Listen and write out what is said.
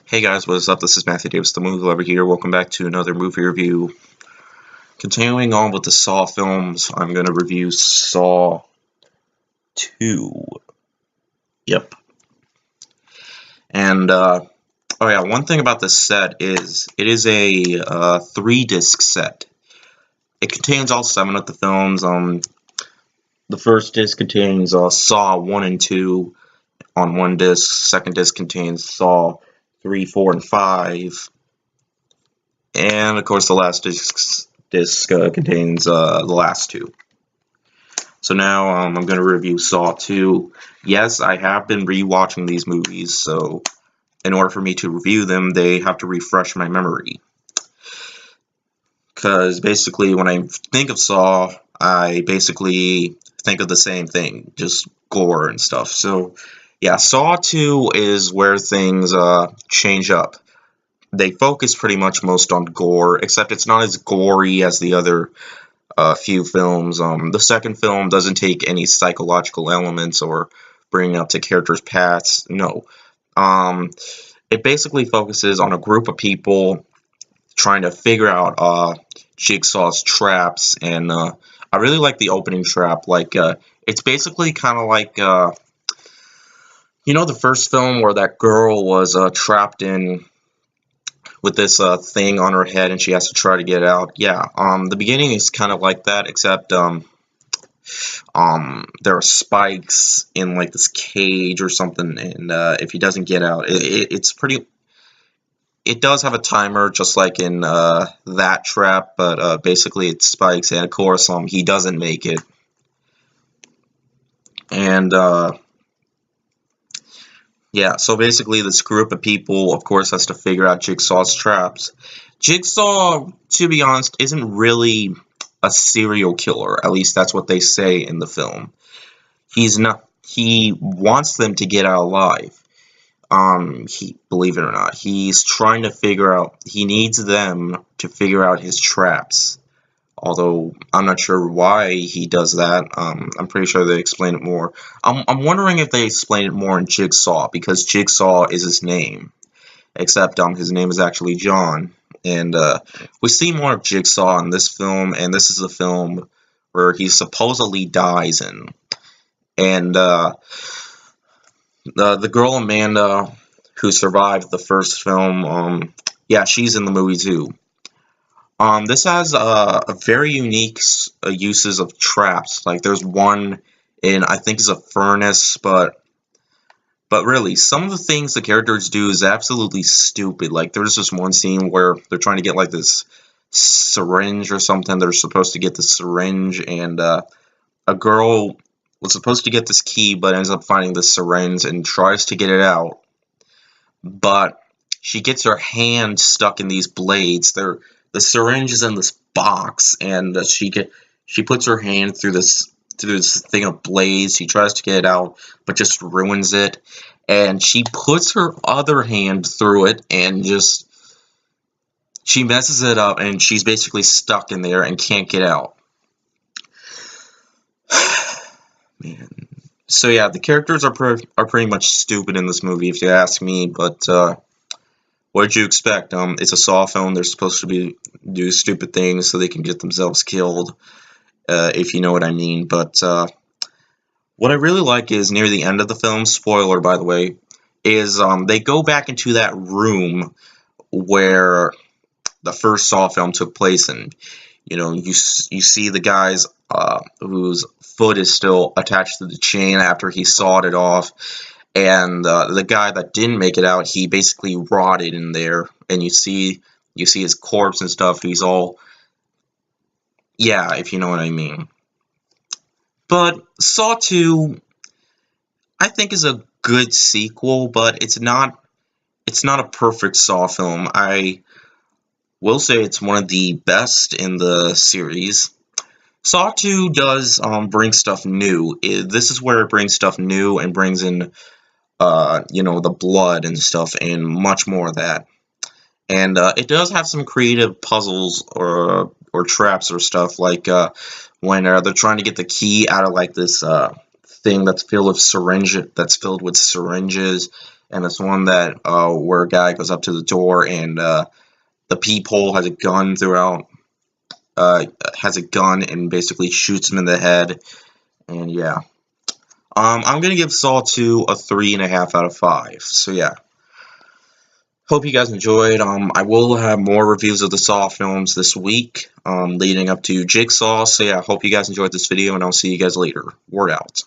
Hey guys, what is up? This is Matthew Davis, the movie lover here. Welcome back to another movie review. Continuing on with the Saw films, I'm going to review Saw 2. Yep. And, oh yeah, one thing about this set is it is a 3-disc set. It contains all 7 of the films. The first disc contains Saw 1 and 2 on one disc. Second disc contains Saw 3, 4, and 5. And of course, the last disc contains the last 2. So now I'm going to review Saw 2. Yes, I have been rewatching these movies, so in order for me to review them, they have to refresh my memory. Because basically, when I think of Saw, I basically think of the same thing, just gore and stuff. So yeah, Saw 2 is where things change up. They focus pretty much most on gore, except it's not as gory as the other few films. The second film doesn't take any psychological elements or bring up the characters' paths. No. It basically focuses on a group of people trying to figure out Jigsaw's traps, and I really like the opening trap. It's basically kind of like the first film where that girl was trapped in with this thing on her head and she has to try to get out. Yeah, the beginning is kind of like that, except there are spikes in like this cage or something, and if he doesn't get out, it's pretty. It does have a timer, just like in that trap, but basically it's spikes, and of course he doesn't make it, and yeah, so basically this group of people, of course, has to figure out Jigsaw's traps. Jigsaw, to be honest, isn't really a serial killer. At least that's what they say in the film. He's not. He wants them to get out alive. Believe it or not, he's trying to figure out. He needs them to figure out his traps. Although I'm not sure why he does that. I'm pretty sure they explain it more. I'm wondering if they explain it more in Jigsaw, because Jigsaw is his name. Except his name is actually John. And we see more of Jigsaw in this film, and this is the film where he supposedly dies in. And the girl Amanda, who survived the first film, yeah, she's in the movie too. This has a very unique uses of traps. Like there's one in, I think, is a furnace, but really, some of the things the characters do is absolutely stupid. Like there's this one scene where they're trying to get like this syringe or something. They're supposed to get the syringe, and a girl was supposed to get this key, but ends up finding the syringe and tries to get it out, but she gets her hand stuck in these blades. The syringe is in this box, and she puts her hand through this thing of blades. She tries to get it out, but just ruins it. And she puts her other hand through it, and she messes it up, and she's basically stuck in there and can't get out. Man. So yeah, the characters are pretty much stupid in this movie, if you ask me. But what did you expect? It's a Saw film. They're supposed to do stupid things so they can get themselves killed, if you know what I mean. But what I really like is near the end of the film, spoiler by the way, is they go back into that room where the first Saw film took place, and you see the guy's whose foot is still attached to the chain after he sawed it off, and the guy that didn't make it out, he basically rotted in there, and you see his corpse and stuff. He's all, yeah, if you know what I mean. But Saw 2, I think, is a good sequel, but it's not a perfect Saw film. I will say it's one of the best in the series. Saw 2 does bring stuff new. This is where it brings stuff new and brings in the blood and stuff and much more of that. And it does have some creative puzzles or traps or stuff, like when they're trying to get the key out of like this thing that's filled with syringes, and it's one that where a guy goes up to the door and the peephole has a gun throughout. Has a gun and basically shoots him in the head. And yeah, I'm gonna give Saw 2 a 3.5 out of 5. So yeah. Hope you guys enjoyed. I will have more reviews of the Saw films this week, leading up to Jigsaw. So yeah, hope you guys enjoyed this video, and I'll see you guys later. Word out.